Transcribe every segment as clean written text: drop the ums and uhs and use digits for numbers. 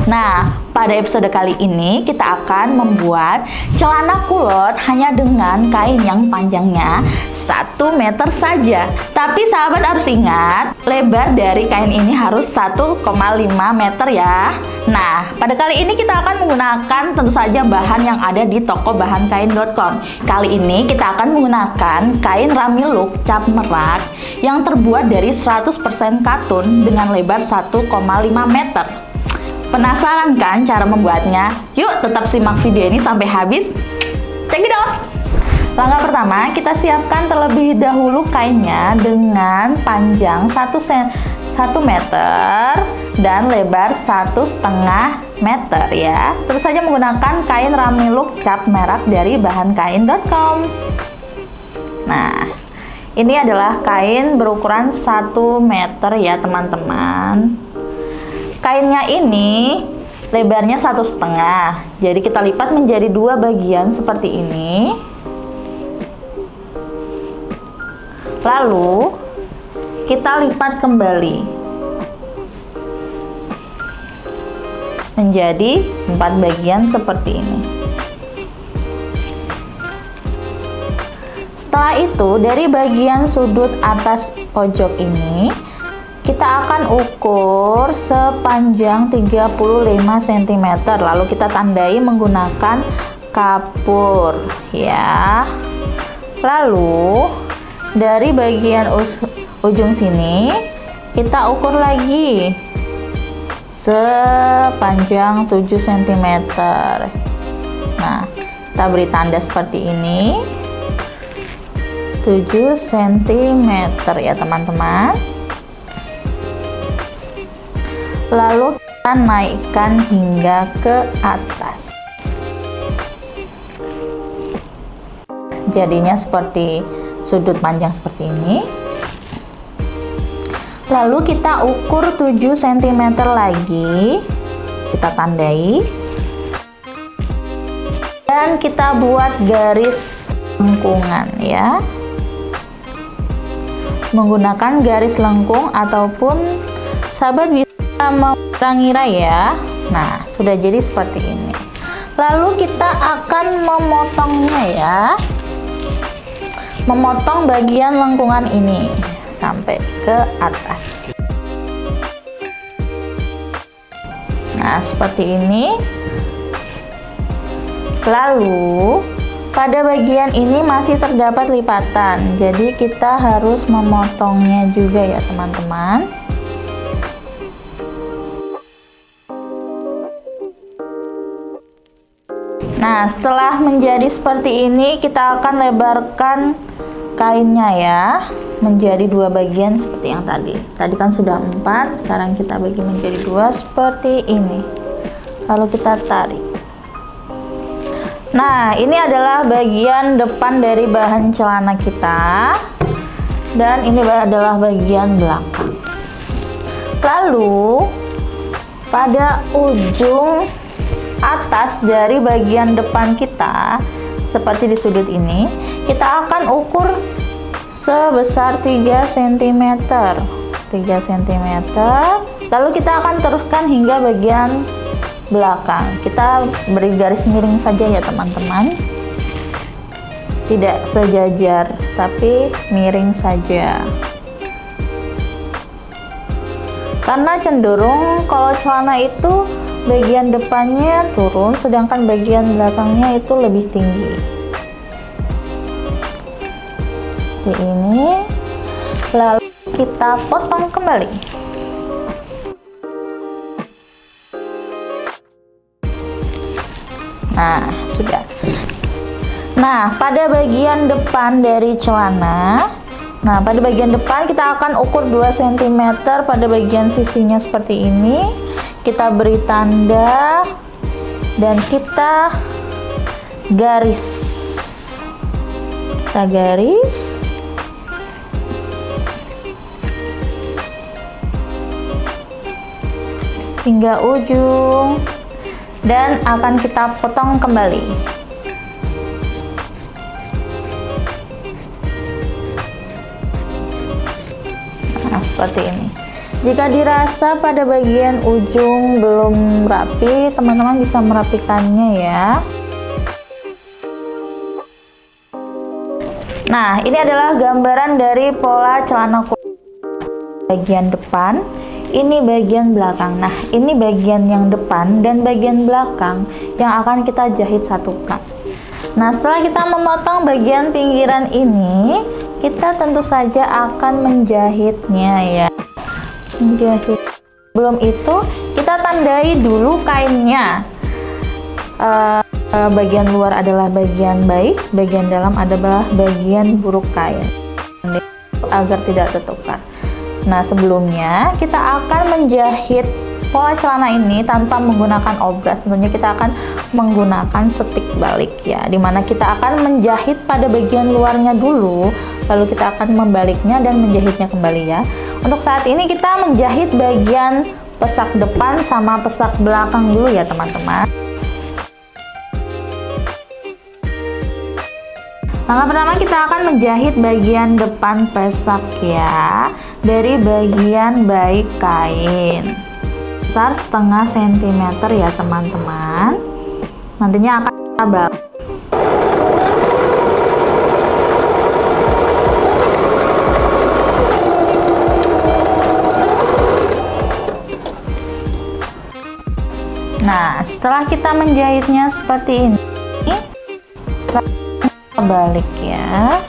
Nah, pada episode kali ini kita akan membuat celana kulot hanya dengan kain yang panjangnya 1 meter saja. Tapi sahabat harus ingat, lebar dari kain ini harus 1,5 meter ya. Nah, pada kali ini kita akan menggunakan tentu saja bahan yang ada di toko bahankain.com. Kali ini kita akan menggunakan kain Ramiluk cap merak yang terbuat dari 100% katun dengan lebar 1,5 meter. Penasaran kan cara membuatnya? Yuk tetap simak video ini sampai habis. Check it out! Langkah pertama, kita siapkan terlebih dahulu kainnya dengan panjang 1 meter dan lebar 1,5 meter ya. Tentu saja menggunakan kain Ramiluk cap merak dari bahankain.com. Nah, ini adalah kain berukuran 1 meter ya teman-teman. Kainnya ini lebarnya 1,5, jadi kita lipat menjadi 2 bagian seperti ini. Lalu kita lipat kembali menjadi 4 bagian seperti ini. Setelah itu, dari bagian sudut atas pojok ini kita akan ukur sepanjang 35 cm, lalu kita tandai menggunakan kapur ya. Lalu dari bagian ujung sini kita ukur lagi sepanjang 7 cm. Nah, kita beri tanda seperti ini, 7 cm ya teman-teman. Lalu kita naikkan hingga ke atas. Jadinya seperti sudut panjang seperti ini. Lalu kita ukur 7 cm lagi. Kita tandai. Dan kita buat garis lengkungan ya. Menggunakan garis lengkung ataupun sahabat bisa mengira-ngira ya. Nah, sudah jadi seperti ini. Lalu kita akan memotongnya ya. Memotong bagian lengkungan ini sampai ke atas. Nah, seperti ini. Lalu pada bagian ini masih terdapat lipatan. Jadi kita harus memotongnya juga ya teman-teman. Nah, setelah menjadi seperti ini, kita akan lebarkan kainnya ya, menjadi 2 bagian seperti yang tadi. Tadi kan sudah 4, sekarang kita bagi menjadi 2 seperti ini. Lalu kita tarik. Nah, ini adalah bagian depan dari bahan celana kita. Dan ini adalah bagian belakang. Lalu, pada ujung atas dari bagian depan kita seperti di sudut ini, kita akan ukur sebesar 3 cm. Lalu kita akan teruskan hingga bagian belakang. Kita beri garis miring saja ya teman-teman, tidak sejajar tapi miring saja, karena cenderung kalau celana itu bagian depannya turun, sedangkan bagian belakangnya itu lebih tinggi. Seperti ini. Lalu kita potong kembali. Nah, sudah. Nah, pada bagian depan dari celana, pada bagian depan kita akan ukur 2 cm pada bagian sisinya seperti ini. Kita beri tanda dan kita garis. Kita garis. Hingga ujung dan akan kita potong kembali. Nah, seperti ini. Jika dirasa pada bagian ujung belum rapi, teman-teman bisa merapikannya ya. Nah, ini adalah gambaran dari pola celana kulot. Bagian depan, ini bagian belakang. Nah, ini bagian yang depan dan bagian belakang yang akan kita jahit satukan. Nah, setelah kita memotong bagian pinggiran ini, kita tentu saja akan menjahitnya ya. Menjahit. Sebelum itu, kita tandai dulu kainnya. Bagian luar adalah bagian baik, bagian dalam adalah bagian buruk kain, agar tidak tertukar. Nah, sebelumnya kita akan menjahit pola celana ini tanpa menggunakan obras. Tentunya kita akan menggunakan setik balik ya, dimana kita akan menjahit pada bagian luarnya dulu, lalu kita akan membaliknya dan menjahitnya kembali ya. Untuk saat ini kita menjahit bagian pesak depan sama pesak belakang dulu ya teman-teman. Langkah pertama, kita akan menjahit bagian depan pesak ya, dari bagian baik kain sebesar setengah sentimeter ya teman-teman. Nantinya akan kita balik. Nah, setelah kita menjahitnya seperti ini, balik ya,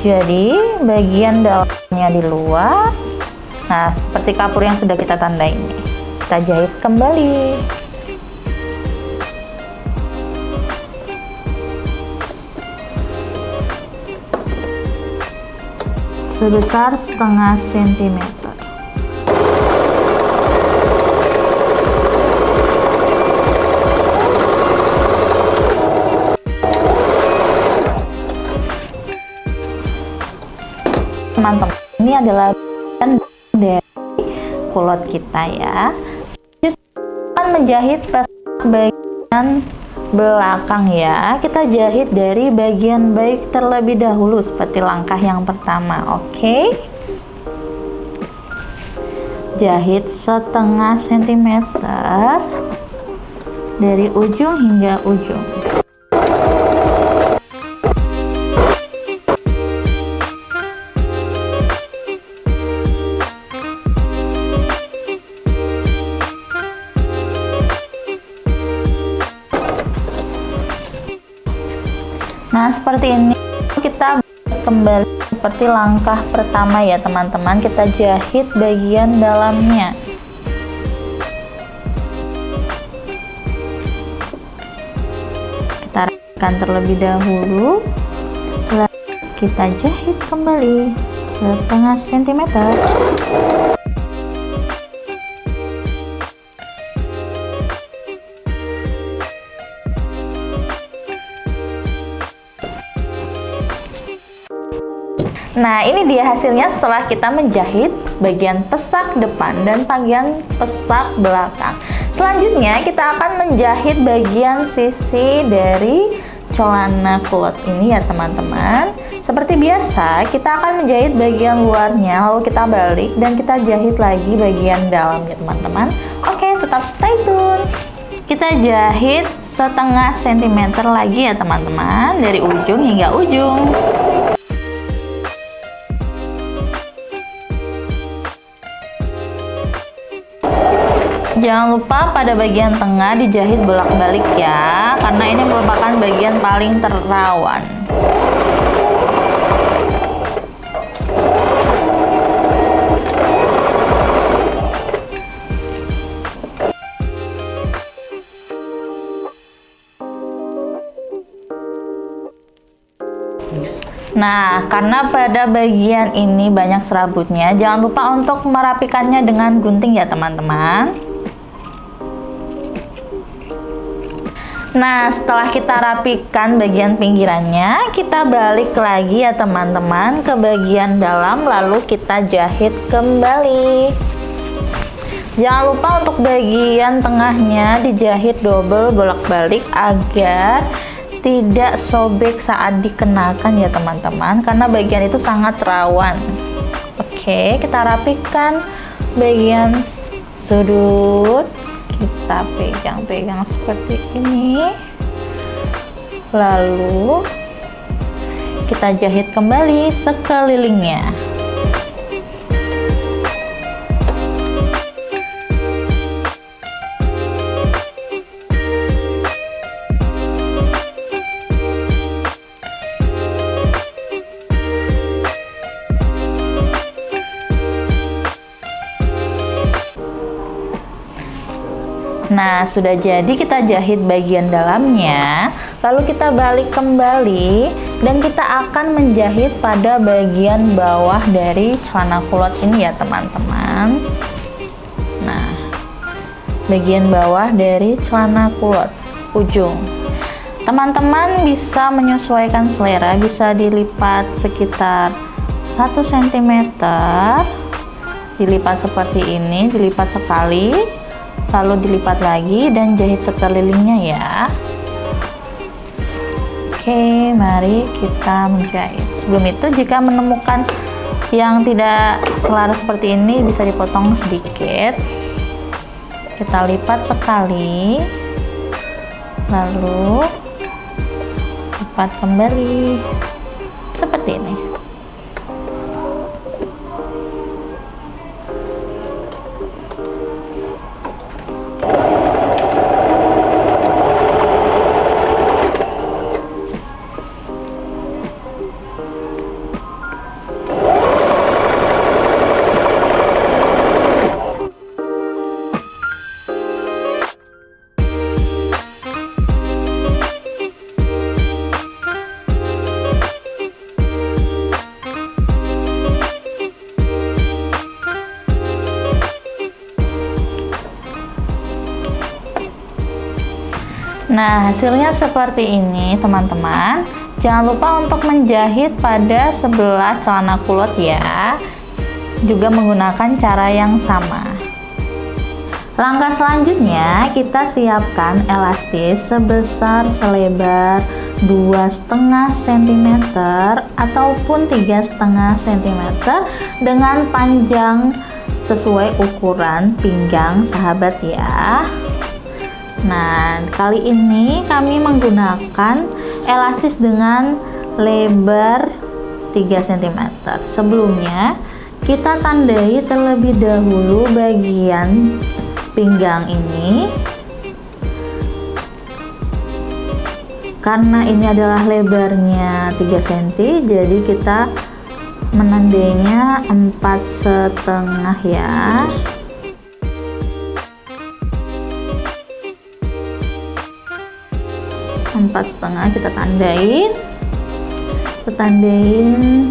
jadi bagian dalamnya di luar. Nah, seperti kapur yang sudah kita tandai ini, kita jahit kembali. Sebesar setengah sentimeter. Teman-teman, ini adalah bagian dari kulot kita ya. Selanjutnya akan menjahit pesak bagian belakang ya. Kita jahit dari bagian baik terlebih dahulu seperti langkah yang pertama. Oke, jahit setengah sentimeter dari ujung hingga ujung. Nah, seperti ini kita kembali seperti langkah pertama ya teman-teman. Kita jahit bagian dalamnya. Kita rapikan terlebih dahulu, lalu kita jahit kembali setengah sentimeter. Nah, ini dia hasilnya setelah kita menjahit bagian pesak depan dan bagian pesak belakang. Selanjutnya kita akan menjahit bagian sisi dari celana kulot ini ya teman-teman. Seperti biasa, kita akan menjahit bagian luarnya, lalu kita balik dan kita jahit lagi bagian dalamnya teman-teman. Oke, tetap stay tune. Kita jahit setengah sentimeter lagi ya teman-teman, dari ujung hingga ujung. Jangan lupa pada bagian tengah dijahit bolak-balik ya, karena ini merupakan bagian paling rawan. Nah, karena pada bagian ini banyak serabutnya, jangan lupa untuk merapikannya dengan gunting ya teman-teman. Nah, setelah kita rapikan bagian pinggirannya, kita balik lagi ya teman-teman ke bagian dalam, lalu kita jahit kembali. Jangan lupa untuk bagian tengahnya dijahit double bolak-balik agar tidak sobek saat dikenakan ya teman-teman, karena bagian itu sangat rawan. Oke, kita rapikan bagian sudut, kita pegang-pegang seperti ini, lalu kita jahit kembali sekelilingnya. Nah, sudah jadi kita jahit bagian dalamnya, lalu kita balik kembali dan kita akan menjahit pada bagian bawah dari celana kulot ini ya teman-teman. Nah, bagian bawah dari celana kulot ujung. Teman-teman bisa menyesuaikan selera, bisa dilipat sekitar 1 cm, dilipat seperti ini, dilipat sekali, lalu dilipat lagi dan jahit sekelilingnya ya. Oke, mari kita menjahit. Sebelum itu, jika menemukan yang tidak selaras seperti ini, bisa dipotong sedikit. Kita lipat sekali, lalu lipat kembali seperti ini. Nah, hasilnya seperti ini teman-teman. Jangan lupa untuk menjahit pada sebelah celana kulot ya, juga menggunakan cara yang sama. Langkah selanjutnya, kita siapkan elastis sebesar selebar 2,5 cm ataupun 3,5 cm dengan panjang sesuai ukuran pinggang sahabat ya. Nah, kali ini kami menggunakan elastis dengan lebar 3 cm. Sebelumnya, kita tandai terlebih dahulu bagian pinggang ini. Karena ini adalah lebarnya 3 cm, jadi kita menandainya 4,5 ya. 4,5 kita tandain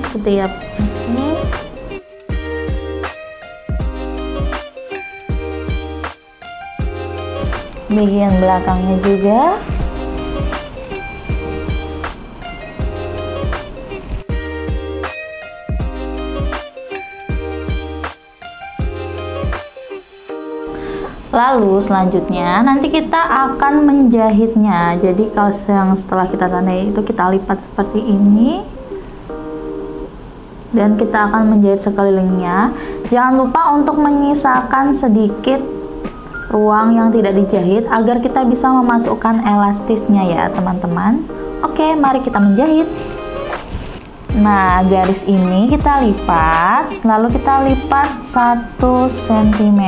setiap ini. Bagian belakangnya juga. Lalu selanjutnya nanti kita akan menjahitnya. Jadi kalau yang setelah kita tandai itu kita lipat seperti ini dan kita akan menjahit sekelilingnya. Jangan lupa untuk menyisakan sedikit ruang yang tidak dijahit agar kita bisa memasukkan elastisnya ya teman-teman. Oke, mari kita menjahit. Nah, garis ini kita lipat, lalu kita lipat 1 cm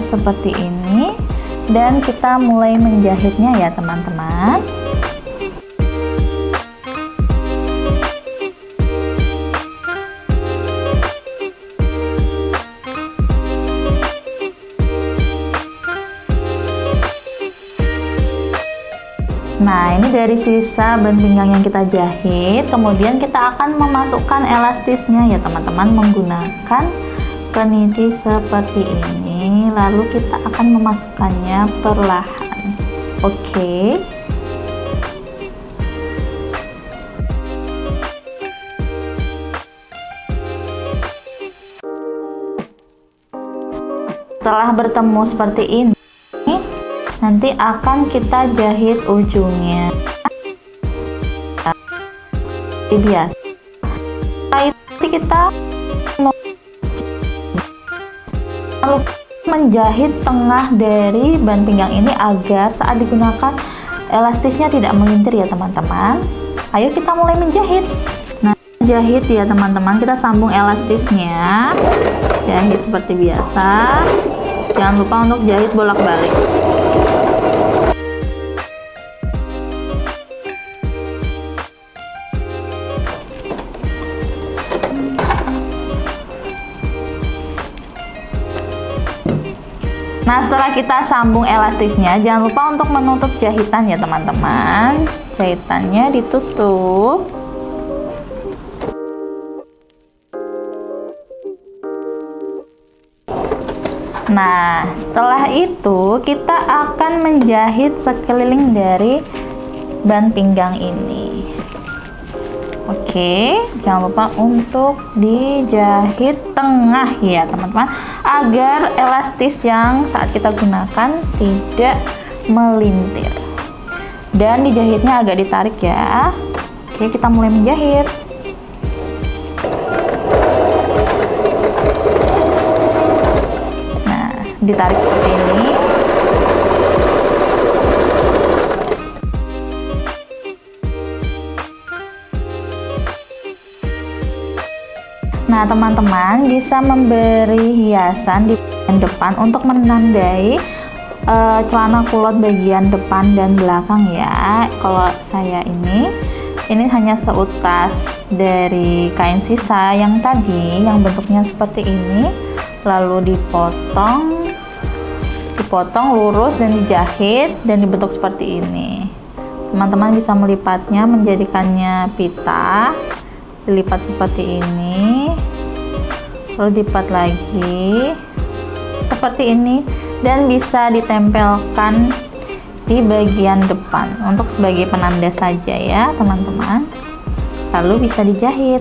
seperti ini, dan kita mulai menjahitnya ya teman-teman. Nah, ini dari sisa ban pinggang yang kita jahit, kemudian kita akan memasukkan elastisnya ya teman-teman menggunakan peniti seperti ini, lalu kita akan memasukkannya perlahan. Oke. Setelah bertemu seperti ini, nanti akan kita jahit ujungnya biasa. Setelah itu kita jangan lupa menjahit tengah dari ban pinggang ini agar saat digunakan elastisnya tidak melintir ya teman-teman. Ayo kita mulai menjahit. Nah, jahit ya teman-teman, kita sambung elastisnya, jahit seperti biasa. Jangan lupa untuk jahit bolak-balik. Nah, setelah kita sambung elastisnya, jangan lupa untuk menutup jahitan ya teman-teman. Jahitannya ditutup. Nah, setelah itu kita akan menjahit sekeliling dari ban pinggang ini. Oke, jangan lupa untuk dijahit tengah ya teman-teman, agar elastis yang saat kita gunakan tidak melintir. Dan dijahitnya agak ditarik ya. Oke, kita mulai menjahit. Nah, ditarik seperti ini. Nah, teman-teman bisa memberi hiasan di bagian depan untuk menandai celana kulot bagian depan dan belakang ya. Kalau saya ini hanya seutas dari kain sisa yang tadi, yang bentuknya seperti ini, lalu dipotong lurus dan dijahit dan dibentuk seperti ini. Teman-teman bisa melipatnya, menjadikannya pita. Dilipat seperti ini, lalu dilipat lagi seperti ini, dan bisa ditempelkan di bagian depan untuk sebagai penanda saja ya teman-teman. Lalu bisa dijahit.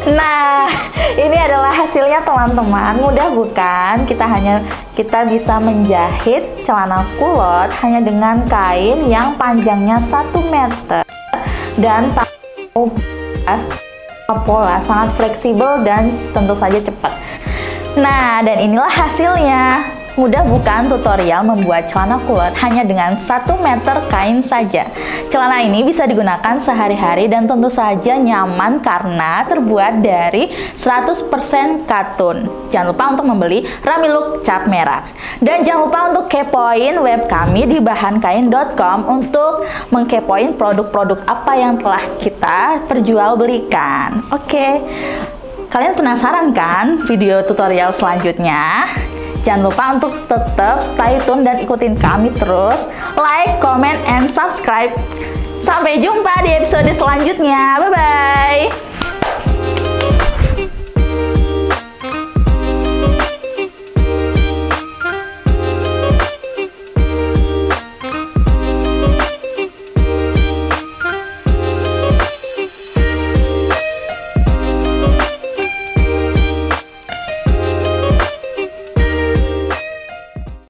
Nah, ini adalah hasilnya teman-teman. Mudah bukan? Kita bisa menjahit celana kulot hanya dengan kain yang panjangnya 1 meter dan pola sangat fleksibel dan tentu saja cepat. Nah, dan inilah hasilnya. Mudah bukan tutorial membuat celana kulot hanya dengan 1 meter kain saja. Celana ini bisa digunakan sehari-hari dan tentu saja nyaman karena terbuat dari 100% katun. Jangan lupa untuk membeli Ramilook cap merah. Dan jangan lupa untuk kepoin web kami di bahankain.com untuk mengkepoin produk-produk apa yang telah kita perjualbelikan. Oke, kalian penasaran kan video tutorial selanjutnya? Jangan lupa untuk tetap stay tune dan ikutin kami terus. Like, comment, and subscribe. Sampai jumpa di episode selanjutnya. Bye-bye.